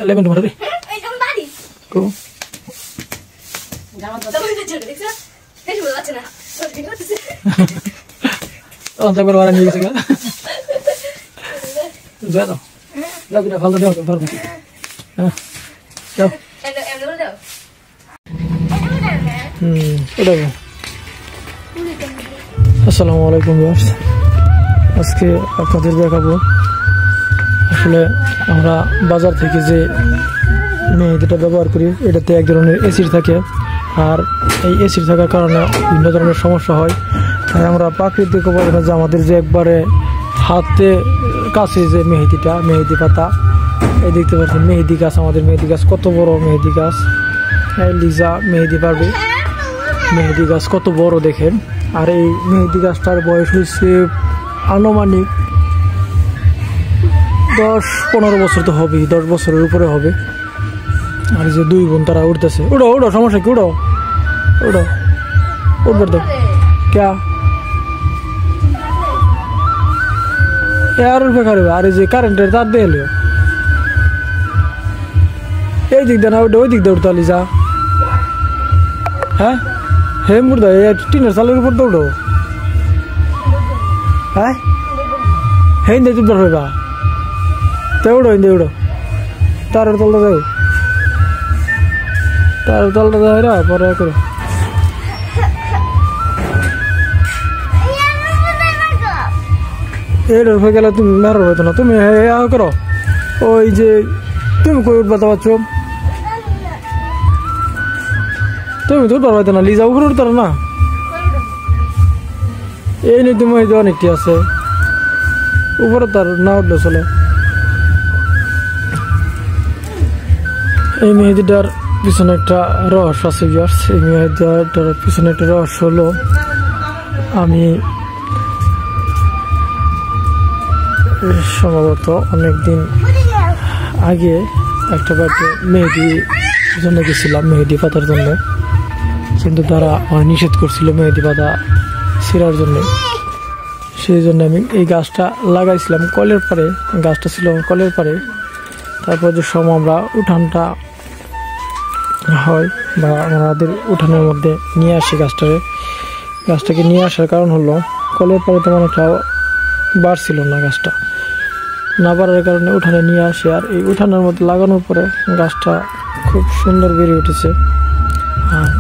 লেবেন তোমার রে কো অন্তর করে নিয়ে গেছে গা যাও যাও কিনা ফালতু দাও ধর হ্যাঁ যাও ওটাও আসসালামু আলাইকুম ভিউয়ার্স আজকে আপনাদের দেখাবো আসলে আমরা বাজার থেকে যে মেহেদিটা ব্যবহার করি এটাতে এক ধরনের এসিড থাকে আর এই এসিড থাকার কারণে বিভিন্ন ধরনের সমস্যা হয় তাই আমরা প্রাকৃতিক উপাদানে যে আমাদের যে একবারে হাতে কাছে যে মেহেদি পাতা এই দেখতে পাচ্ছেন মেহেদি গাছ আমাদের মেহেদি গাছ কত বড় মেহেদি গাছ লিজা মেহেদি পারবে মেহেদি গাছ কত বড় দেখেন আর এই মেহেদি গাছটার বয়স হচ্ছে আনুমানিক 10-15 বছর তো হবেই 10 বছরের উপরে হবে আর এই যে দুই বোন তারা উঠতেছে উড়ো উড়ো সমস্যা কি উড়ো উড়ো উঠবার দাও ক্যা আর উঠবে খাবে আর এই যে কারেন্টের তার দিয়ে এলো এই দিক দিয়ে না উঠে ওই দিক দিয়ে উঠতে যা হ্যাঁ হে মুর্দা টিনের চালের উপর তো উঠো হ্যাঁ হিন্দে চুপ ধরবে বা তো উড়ো হিন্দে উড়ো তারের তলটা যাও তারের তলটা যাই রা পরে করো এই হয়ে গেলে তুমি মেরো হতো না তুমি করো ওই যে তুমি কই উঠবা পারছো তুমি তো উঠতে পারবে না লিজা উপরে উঠতে না এই নিয়ে তুমি অনেকটি আছে উপরে তার না উঠলে চলে এই মেহেদিটার পিছনে একটা রহস্য আছে এই মেহেদিটার পিছনে একটা রহস্য হলো আমি সম্ভবত অনেকদিন আগে একটা বাড়িতে মেহেদি জন্য গেছিলাম মেহেদি পাতার জন্য কিন্তু তারা নিষেধ করছিল মেহেদি পাতা ছিঁড়ার জন্য সেই জন্য আমি এই গাছটা লাগাইছিলাম কলের পারে গাছটা ছিল কলের পারে তারপর যে সময় আমরা উঠানটা হয় বা আমাদের উঠানের মধ্যে নিয়ে আসি গাছটাকে নিয়ে আসার কারণ হলো কলের পারে তেমন একটা বাড়ছিল না গাছটা না বাড়ার কারণে উঠানে নিয়ে আসি আর এই উঠানের মধ্যে লাগানোর পরে গাছটা খুব সুন্দর বেড়ে উঠেছে আর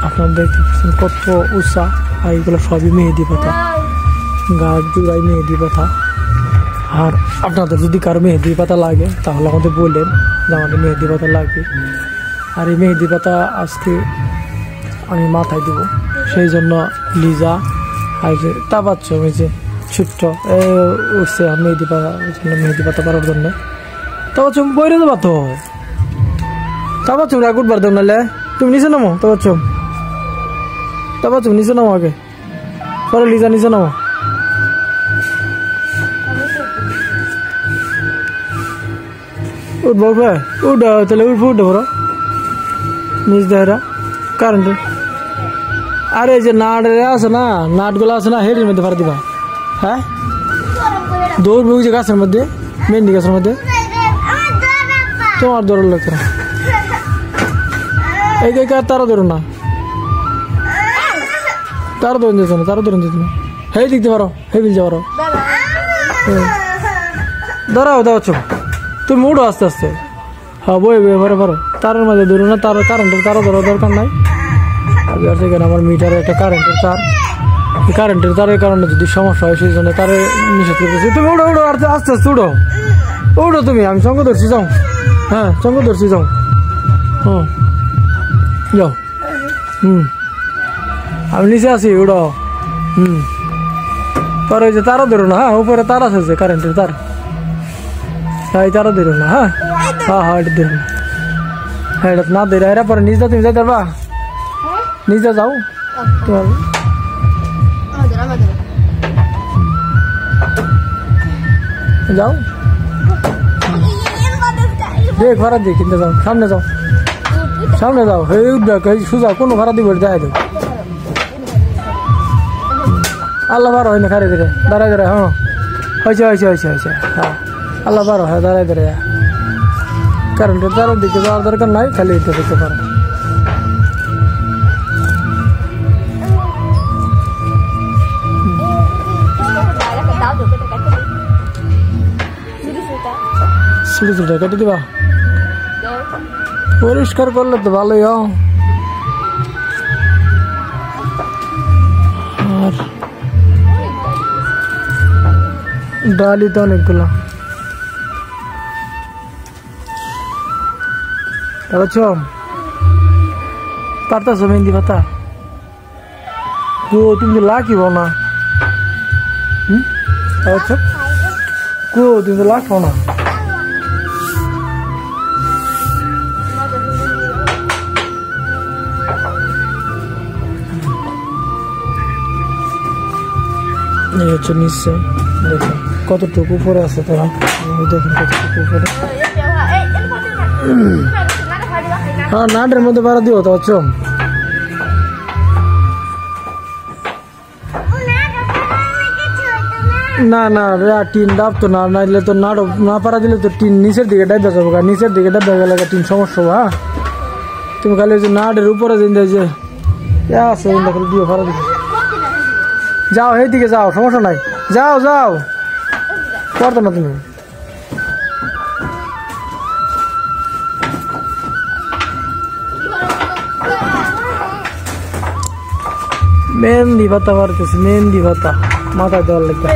আপনারা দেখতে পাচ্ছেন কত উঁচা আর এইগুলো সবই মেহেদি পাতা গাছ জুড়াই মেহেদি পাতা আর আপনাদের যদি কারো মেহেদি পাতা লাগে তাহলে আমাদের বললেন যে আমাদের মেহেদি পাতা লাগবে আর এই মেহেদি পাতা আজকে আমি মাথায় দেবো সেই জন্য লিজা আর যে তা পাচ্ছ আমি যে ছোট্ট উঠছে মেহেদি পাতা পারার জন্য তা পাচ্ছ বইরে দেবা তো তা পাচ্ছ রাগ উঠবার দেব নাহলে তুমি নিচে নামো তা পাচ্ছ নিচে নামো আগে পরে লিজা নিচে নামো উঠবো উঠা তাহলে উঠবো বড় নিচ দেহরা কারেন্টে আরে যে নাট আছে না নাটগুলো আছে না হেরির মধ্যে ভাড়া দিবা হ্যাঁ দৌড় যে গাছের মধ্যে মেহেন্দি গাছের মধ্যে তোমার দৌড় লাগতো না এই তারা ধরো না তারা ধরুন যেত না তারা ধরুন যেত না হে দেখতে পারো হে বিলতে পারো ধরাও দাও তুমি উঠো আস্তে আস্তে হ্যাঁ বই এবারে পারো তারের মাঝে ধরো না তার কারেন্টের তারও ধরার দরকার নাই সেখানে আমার মিটারে একটা কারেন্টের তারের কারণে যদি সমস্যা হয় সেই জন্য তারে নিষেধ করতেছি তুমি উড়ো উড়ো আস্তে আস্তে উড়ো তুমি আমি সঙ্গ ধরছি যাও হ্যাঁ সঙ্গ ধরছি যাও যাও আমি নিচে আছি উড়ো পরে ওই যে তারও ধরো না হ্যাঁ উপরে তার আছে যে কারেন্টের তার হ্যাঁ এই তারও ধরো না হ্যাঁ এটা ধরো না হ্যাঁ এটা না ধরে এরা পরে নিচে তুমি যাইতে পারবা নিচে যাও তোমার যাও দেখ ভাড়া দিয়ে কিনতে যাও সামনে যাও হে উঠবে সুজা কোনো ভাড়া দিব যাই দেব আল্লাহ বারো হয় না খারে ধরে দাঁড়ায় হ্যাঁ হয়েছে হ্যাঁ আল্লাহ বারো হয় দাঁড়ায় কারেন্টের তারের দিকে যাওয়ার দরকার নাই, খালি এটা দেখতে পারো। ছুটি ছুটি কেটে দিবা, পরিষ্কার করলে তো ভালোই হয়। আর ডালি তো অনেকগুলা বুঝছো, পারতাছো মেহেন্দি পাতা? তুমি লাখিব না, বুঝছো তুমি তো লাখো না। এই হচ্ছে নিচে, দেখো কতটুকু উপরে আছে তারা, দেখুন কতটুকু উপরে। হ্যাঁ নাটের মধ্যে ভাড়া দিও তো হচ্ছে। না না টিন ডাব তো না, নাইলে তো না পারা দিলে তো টিন নিচের দিকে ডাইবা যাবো, নিচের দিকে ডাইবা গেলে টিন সমস্যা। হ্যাঁ তুমি খালি যে নাটের উপরে যে আছে দিও ভাড়া দিবে। যাও এই দিকে যাও, সমস্যা নাই, যাও যাও, করতো না তুমি। মেহেন্দি ভাতা পারতেছি, মেহেন্দি ভাতা মাথায় দেওয়ার লাগবে।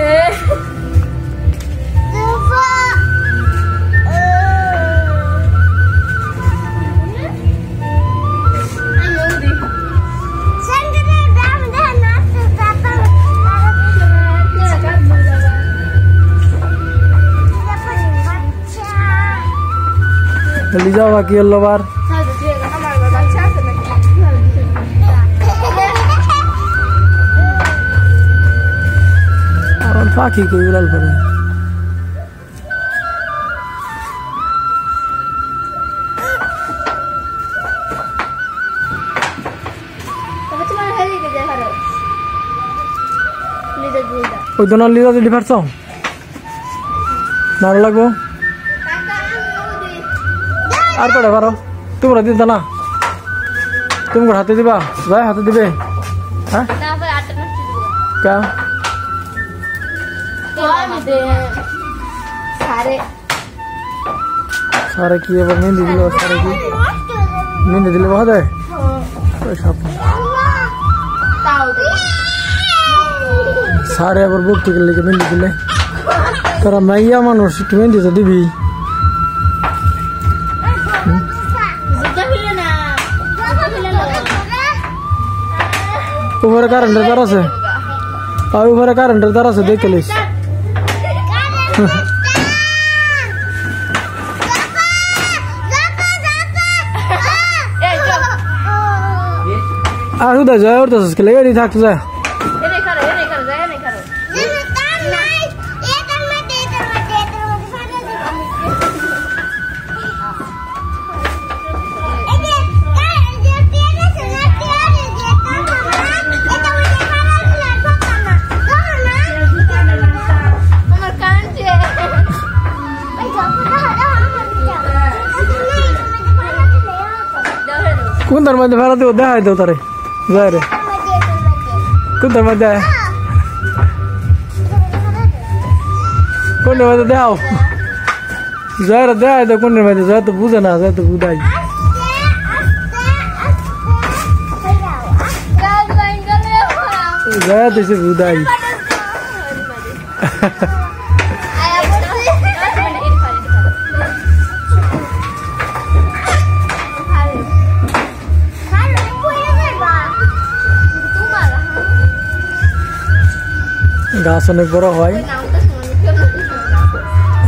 जल्दी जाओ बाकी अल्लाह बार और बाकी कोई उड़ाल पर ওই দোনা লিদা দিলি পারছো মারো লাগবো আর কটা পারো তোমরা দিত না, তুমি হাতে দিবা ভাই, হাতে দিবে। হ্যাঁ सारे की मेहंदी दिल, सारे की मेहंदी दिल बहुत है सारे अब बुक के लेके मेहंदी दिले तारा मैया मानुष मेहंदी तो दिबी। ऊपर कारेंटर तारा से और ऊपर कारेंटर तारा से देख लिस আর উদা যায় ওর তো সকে লেগে দি থাকতো যায় এনে করো কোন তার মধ্যে ভাড়া দেবো দেখাই দেবো তারে যায় রে কোন তার মধ্যে কোনের মধ্যে দেখাও যায় রে দেখাই দেবো কোনের মধ্যে যায় তো বুঝে না যায় তো বুঝাই যায় তো সে বুঝাই গাছ অনেক বড় হয়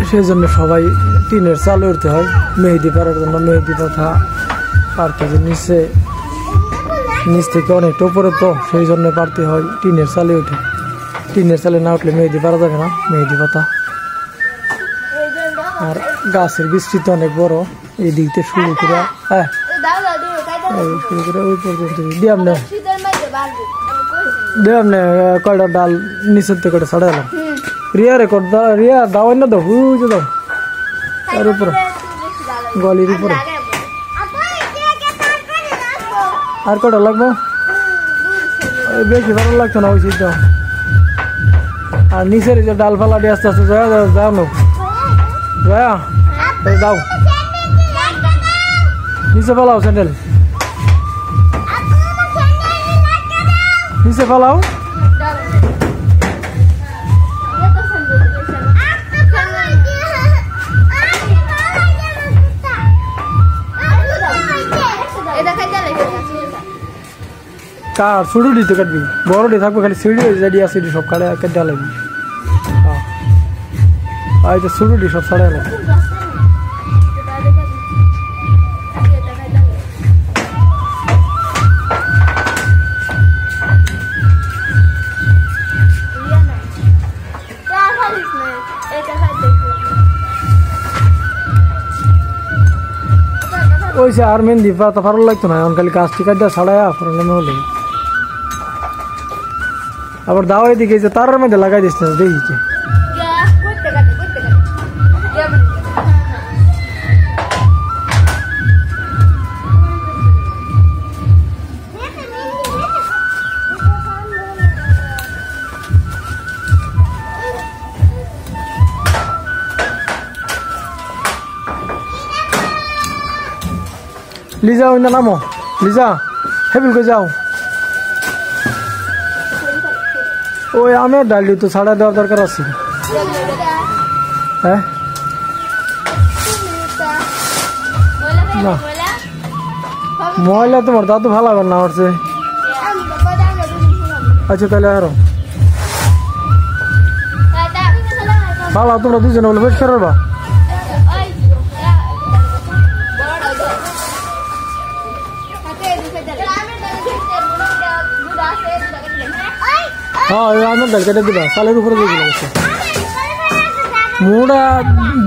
সেই জন্য সবাই টিনের চালে উঠতে হয় মেহেদি পাড়ার জন্য। মেহেদি পাতা পারতে নিচে নিচ থেকে অনেকটা উপরে তো সেই জন্য পারতে হয় টিনের চালে উঠে। টিনের চালে না উঠলে মেহেদি পারা যাবে না মেহেদি পাতা। আর গাছের বিস্তৃতি অনেক বড়, এই দিক থেকে শুরু করে হ্যাঁ শুরু করে ওই পর্যন্ত দিয়াম না দেব না কয়টা ডাল নিচের থেকে কটা ছাড়া এলাম রিয়া রেকর্ড রিয়া দাও না দাও হুজে দাও তার উপরে গলির উপরে আর কটা লাগবো বেশি ভালো লাগতো না ওই সিটটা আর নিচের যে ডালপালা দিয়ে আস্তে আস্তে যাও না যাও নিচে ফেলাও স্যান্ডেল নিচে ফেলাও কার ছোটটি তো কাটবি বড়টি থাকবে খালি সিঁড়ি জাডিয়া সিঁড়ি সব কাটে কেটে লাগবি আর এটা ছোটটি সব ছাড়া লাগবে ওই সে আর মেহেন্দি পাতা ভালো লাগতো না এখন খালি গাছটি কাটটা ছাড়ায় ফোরানো হলে আবার দাওয়াই দিকে যে তারের মধ্যে লাগাই দিস না দেখিছে লিজা ওই নামো লিজা হেবিল কই যাও ওই আমের ডালি তো ছাড়া দেওয়ার দরকার আছে হ্যাঁ না ময়লা তোমার দাদু ভালো হবে না হচ্ছে আচ্ছা তাহলে আরো ভালো তোমরা দুজনে বলে পরিষ্কার করবা হ্যাঁ আমার ডাল কেটে দিবা চালের উপরে দিয়ে দিলাম মুড়া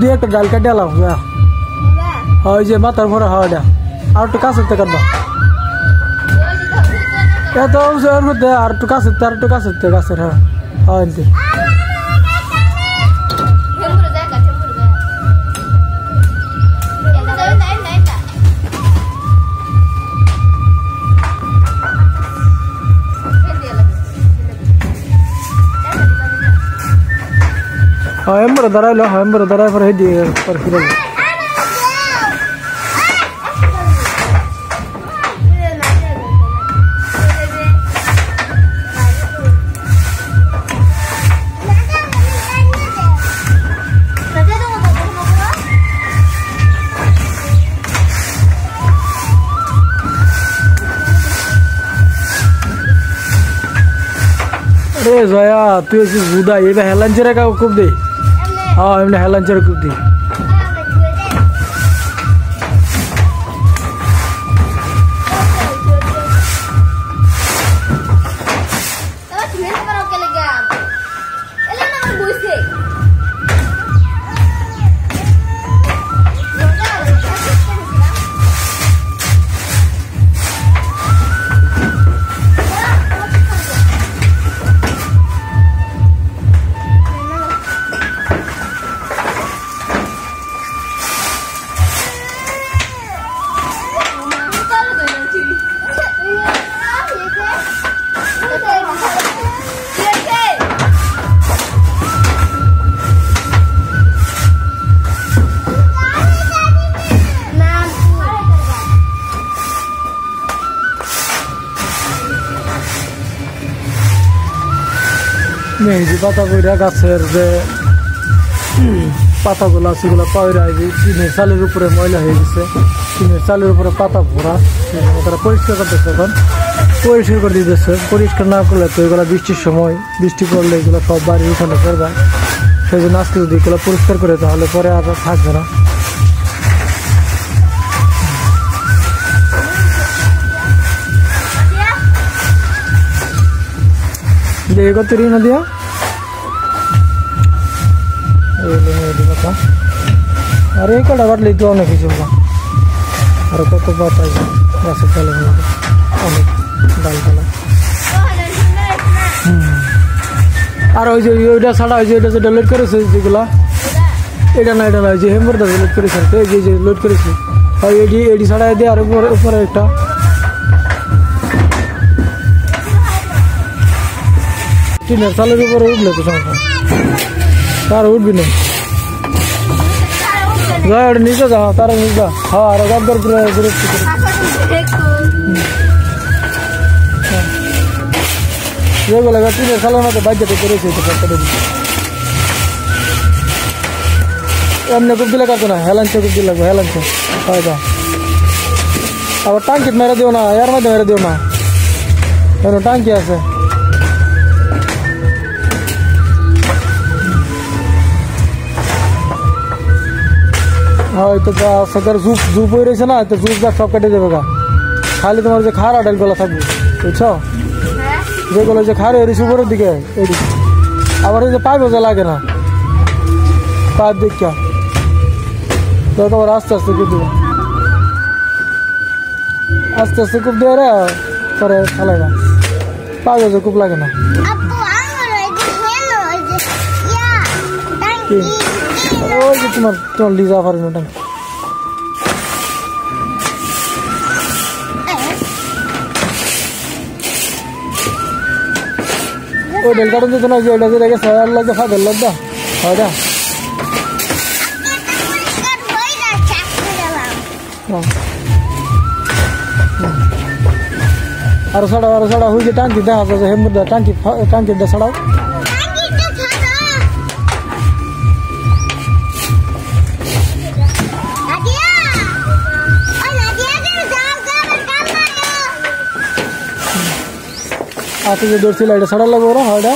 দিয়ে একটা ডাল কেটে এলাম ওই যে মাথার ভরা হাওয়াটা আর একটু কাছের থেকে কাটবা এত ওর মধ্যে আর একটু কাছের আর একটু কাছের থেকে গাছের হ্যাঁ হ্যাঁ এনতে हम्बर दराइलो हम्बर दराइ पर हेदी पर फिरल अरे जया तू ऐसी बुदा ये भी हेलंचरे का खूब दे हाँ हमने हेलंचर खूब दी মেহেদি পাতা বইরা গাছের যে পাতাগুলো সেগুলো পায়রা টিনের চালের উপরে ময়লা হয়ে গেছে টিনের চালের উপরে পাতা ভরা তারা পরিষ্কার করতেছে এখন পরিষ্কার করে দিতেছে পরিষ্কার না করলে তো এগুলো বৃষ্টির সময় বৃষ্টি পড়লে এগুলো সব বাড়ির উঠানে পড়বে সেই জন্য আজকে যদি এগুলো পরিষ্কার করে তাহলে পরে আর থাকবে না করতে না দিয়া আর এই কটা বাটলে তো অনেক কিছু আর কত পাতা গাছের ডালের মধ্যে অনেক ডালপালা আর ওই যে ওইটা ছাড়া ওই যে ওইটা যে ডেলিট করেছে যেগুলা এটা না যে হেম্বরটা লোড করেছে এই যে লোড করেছি এডি ছাড়াই দিয়ে আর উপরে একটা টিনের চালের উপরে উঠলে তো সমস্যা তার উঠবি না যা ওটা নিচে যা তারা নিচে যা হ্যাঁ আর গাদ্দার পুরো যেগুলো টিনের চালের মধ্যে বাজ্যাতে করেছে এমনি খুব দিলে কাটতো না হেলাঞ্চে খুব দিলে লাগবে হেলাঞ্চে হয়তো আবার টাঙ্কিত মেরে দিও না এর মধ্যে মেরে দিও না কেন টাঙ্কি আছে হয়তো জুপ হয়ে রয়েছে না তো জুপ যা সব কেটে দেবে গা খালি তোমার যে খারা ডালগুলো থাকবে বুঝছো যেগুলো যে খারে রয়েছে উপরের দিকে এইদিকে আবার ওই যে পাইপও যে লাগে না পাইপ দেখা তোমার আস্তে আস্তে কূপ দেবে আস্তে আস্তে কূপ দিয়ে রে পরে চালাইবা পাইপও যে কূপ লাগে না ওই যে তোমার লিজা পারেন ওটা ওই ডেল কাটন দিত না যে ওটা যে রেখেছে লাগে ফাঁদের লাগা হয় আরো ছাড়াও হয়ে যে টাঙ্কি দেখা যাচ্ছে হেমুদা টাঙ্কিটা ছাড়াও আজকে যে ধরছিল এটা ছাড়া লাগবে ওরা হয়টা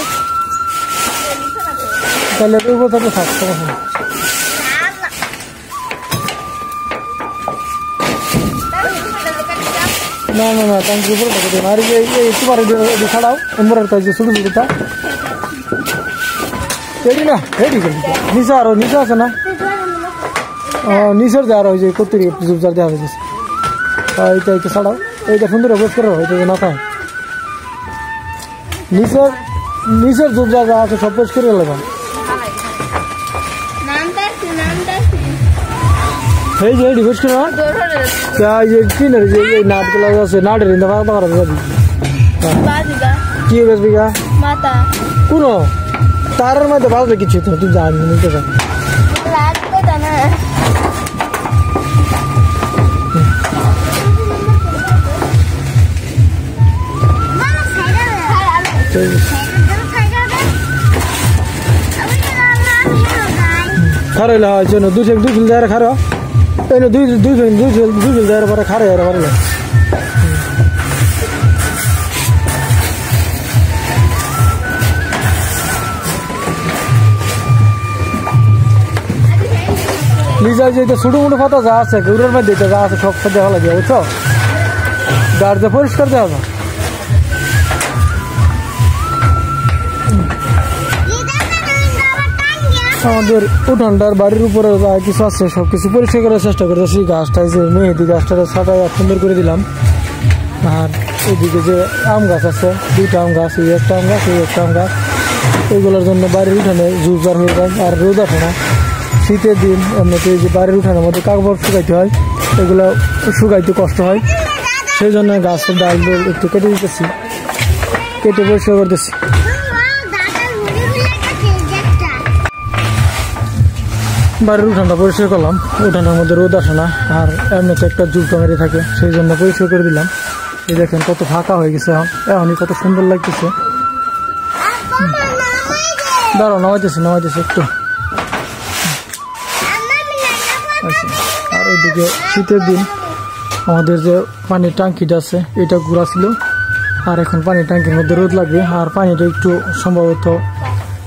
তাহলে উপর থাকলে থাক না না না টাঙ্কির উপরে থাকে আর তোমার ছাড়াও এমবরের কাজ যে ছোটো ছোটোটা রেডি না রেডি করি নিচে আরো নিচে আছে না নিচের দেওয়া হয়েছে কত জুবজার দেওয়া হয়েছে এইটা এইটা ছাড়াও এইটা সুন্দর গোস করে হয়তো না পায় নিচের জুবজার যা আছে সব পোষ করে লাগা এই যে রিকোয়েস্ট করো এই যে টিনের যে এই নাটগুলো আছে নাটের ইন্দা পাতা করা যাবে কি বেশ বিঘা মাথা কোন তারের মধ্যে ভালো কিছু তো তুই জানি নিতে পার লাগবে তো না খারে লা জন্য দুই ফিল দাঁড়া খারো এই দুই ফিল দাঁড়া পরে খারে আর পারলে লিজা যে ছোটো মোটো পাতা যা আছে গরুর মধ্যে যা আছে সব দেওয়া লাগে বুঝছো গাড়িতে পরিষ্কার দেওয়া যায় আমাদের উঠানটার বাড়ির উপরে যা কিছু আছে সব কিছু পরিষ্কার করার চেষ্টা করতেছি গাছটা যে মেহেদি গাছটা ছাটাই সুন্দর করে দিলাম আর এদিকে যে আম গাছ আছে দুইটা আম গাছ এই একটা আম গাছ এই একটা আম গাছ এইগুলোর জন্য বাড়ির উঠানে জুজার হয়ে যায় আর রোদ আসে না শীতের দিন এমনিতে যে বাড়ির উঠানের মধ্যে কাগজ শুকাইতে হয় এগুলো শুকাইতে কষ্ট হয় সেই জন্য গাছের ডালগুলো একটু কেটে দিতেছি কেটে পরিষ্কার করতেছি বাড়ির উঠানটা পরিষ্কার করলাম উঠানের মধ্যে রোদ আসে না আর এমনিতে একটা জুবটা মেরে থাকে সেই জন্য পরিষ্কার করে দিলাম এই দেখেন কত ফাঁকা হয়ে গেছে এখনই কত সুন্দর লাগতেছে দাঁড়াও নামাইতেছি একটু আর ওইদিকে শীতের দিন আমাদের যে পানির ট্যাঙ্কিটা আছে এটা ঘোরা ছিল আর এখন পানির ট্যাঙ্কির মধ্যে রোদ লাগবে আর পানিটা একটু সম্ভবত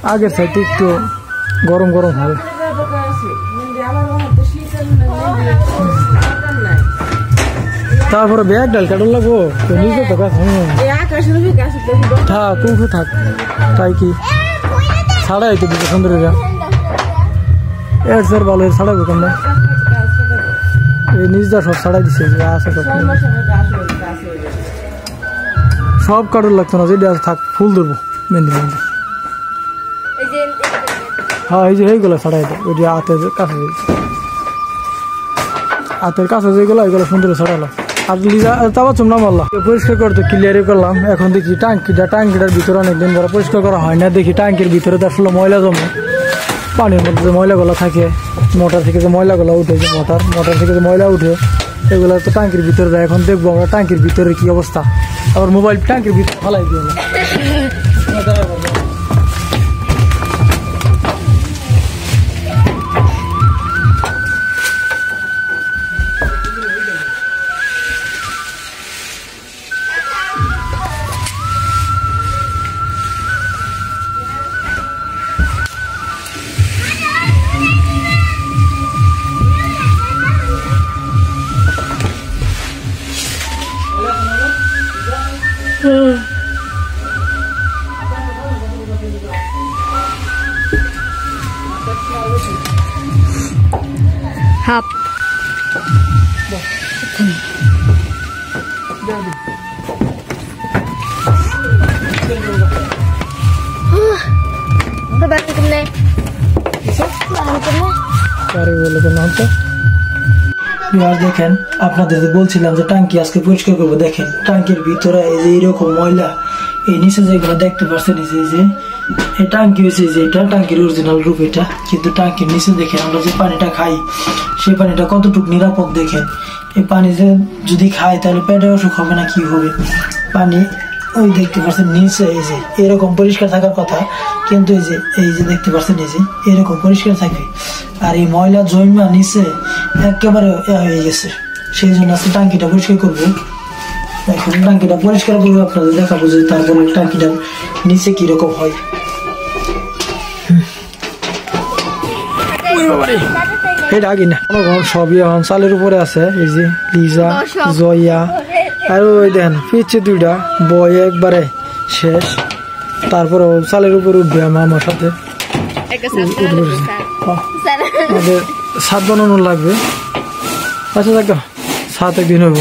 আগের চাইতে একটু গরম হবে তারপরে ব্যাগ ডাল কাটল লাগবো নিজে তো থাক উঠে থাক তাই কি ছাড়াই তো দিতে সুন্দর এর স্যার ভালো ছাড়াবো কেন এই নিজটা সব ছাড়াই দিছে আছে সব কাটল লাগতো না যেটা থাক ফুল ধরবো মেহেন্দি হ্যাঁ এই যে এইগুলো ছাড়াই দেয় ওই যে হাতের কাছে যেগুলো ওইগুলো সুন্দর ছাড়ালো আর তারপর চুমনা মারলাম পরিষ্কার করতে ক্লিয়ারই করলাম। এখন দেখি টাঙ্কিটার ভিতরে অনেকদিন ধরে পরিষ্কার করা হয় না, দেখি টাঙ্কির ভিতরে তো আসলে ময়লা জমে, পানির মধ্যে যে ময়লাগুলো থাকে, মোটর থেকে যে ময়লাগুলো উঠে, যে মোটর থেকে যে ময়লা উঠে এগুলো তো টাঙ্কির ভিতরে যায়। এখন দেখবো আমরা টাঙ্কির ভিতরে কি অবস্থা, আবার মোবাইল টাঙ্কির ভিতরে ফেলাই দিও না। হাফ দেখেন আপনাদের বলছিলাম যে টাঙ্কি আজকে পরিষ্কার করবো। দেখেন টাঙ্কির ভিতরে এই যে এইরকম ময়লা, এই নিচে যেগুলো দেখতে পাচ্ছেন এই যে এই টাঙ্কি হয়েছে, যে এটা টাঙ্কির অরিজিনাল রূপ এটা, কিন্তু টাঙ্কির নিচে দেখেন আমরা যে পানিটা খাই সেই পানিটা কতটুকু নিরাপদ। দেখেন এই পানি যে যদি খাই তাহলে পেটে অসুখ হবে না কি হবে। পানি ওই দেখতে পাচ্ছেন নিচে এই যে এরকম পরিষ্কার থাকার কথা, কিন্তু এই যে দেখতে পাচ্ছেন এই যে এরকম পরিষ্কার থাকবে, আর এই ময়লা জমা নিচে একেবারে হয়ে গেছে। সেই জন্য আজকে টাঙ্কিটা পরিষ্কার করবো। এখন টাঙ্কিটা পরিষ্কার করবো, আপনাদের দেখাবো যে তারপরে টাঙ্কিটার নিচে কিরকম হয়। এটা আগে না সবই এখন চালের উপরে আছে, এই যে লিজা জয়া আর ওই দেন পিচ্ছে দুইটা বয় একবারে শেষ। তারপরে চালের উপর উঠবে আমার সাথে, আমাদের ছাদ বানানো লাগবে। আচ্ছা দেখো ছাদ একদিন হইব।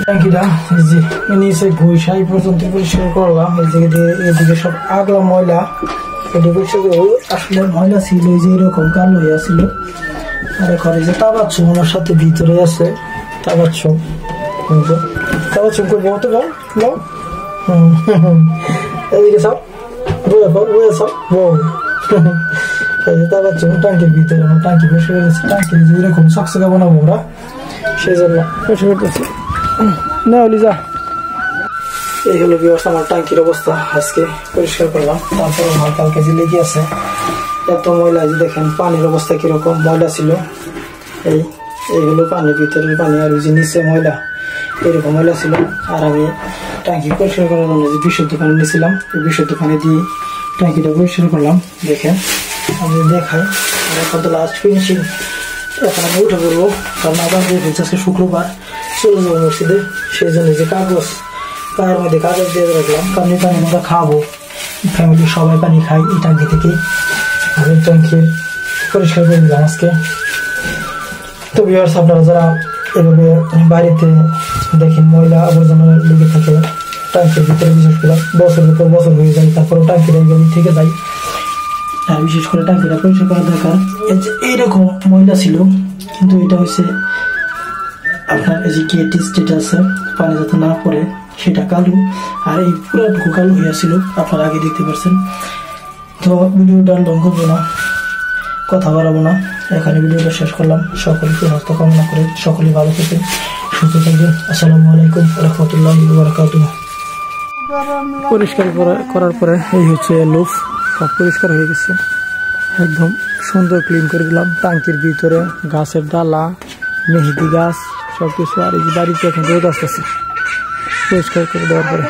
ট্যাঙ্কিটা নিচে ঘুষা এই পর্যন্ত পরিষ্কার করলাম, এদিকে সব আগলা ময়লা এটি পরিষ্কার করবো। আসলে ময়লা ছিল যে এরকম কালো হয়ে ছিল। আর এখন এই যে তাবাচ্ছুম আমার সাথে ভিতরে আছে, তাবাচ্ছুম করবো তো বল এদিকে সব তাবাচ্ছুম টাঙ্কির ভিতরে আমার টাঙ্কি পরিষ্কার হয়ে গেছে। টাঙ্কির যে এরকম চকচকা বানাবো ওরা, সেই জন্য পরিষ্কার করতেছি। না লিজা এই হলো বিয়ার্স আমার টাঙ্কির অবস্থা, আজকে পরিষ্কার করলাম। তারপরে আমার কালকে যে লেগে আছে এত ময়লা, যে দেখেন পানির অবস্থা কিরকম ময়লা ছিল। এই হলো পানির ভিতরের পানি, আর ওই যে নিচে ময়লা এরকম ময়লা ছিল। আর আমি টাঙ্কি পরিষ্কার করার জন্য যে বিশুদ্ধ পানি নিয়েছিলাম, ওই বিশুদ্ধ পানি দিয়ে টাঙ্কিটা পরিষ্কার করলাম। দেখেন আমি দেখাই, আর এখন তো লাস্ট ফিনিশিং। এখন আমি উঠে পড়বো, কারণ আবার আজকে শুক্রবার চলে যাবো মসজিদে। সেই জন্য যে কাগজ পায়ের মধ্যে কাগজ দিয়ে রাখলাম, কারণ এই পানি আমরা খাবো, ফ্যামিলির সবাই পানি খাই এই টাঙ্কি থেকে। আমি টাঙ্কি পরিষ্কার করে দিলাম আজকে। তো ভিউয়ার্স আপনারা যারা এভাবে বাড়িতে দেখেন ময়লা আবর্জনা লেগে থাকে টাঙ্কির ভিতরে, বিশেষ করে বছরের পর বছর হয়ে যায়, তারপরেও টাঙ্কিটা এইভাবে থেকে যায়। আর বিশেষ করে টাঙ্কিটা পরিষ্কার করা দরকার। এইরকম ময়লা ছিল, কিন্তু এটা হচ্ছে আপনার এই যে কেটি যেটা আছে পানি যাতে না পড়ে সেটা কালো, আর এই পুরোটুকু কালো হয়েছিল আপনারা আগে দেখতে পাচ্ছেন। তো ভিডিওটা লং করবো না, কথা বাড়াবো না, এখানে ভিডিওটা শেষ করলাম। সকলকে সুস্বাস্থ্য কামনা করে সকলে ভালো থাকবেন, সুস্থ থাকবেন। আসসালামু আলাইকুম ওয়া রাহমাতুল্লাহি ওয়া বারাকাতুহু। পরিষ্কার করার পরে এই হচ্ছে লুফ, সব পরিষ্কার হয়ে গেছে, একদম সুন্দর ক্লিন করে দিলাম। টাঙ্কির ভিতরে গাছের ডালা, মেহেদি গাছ সব কিছু, আর এই যে বাড়িতে এখন রোদ আসতেছে পরিষ্কার করে দেওয়ার পরে।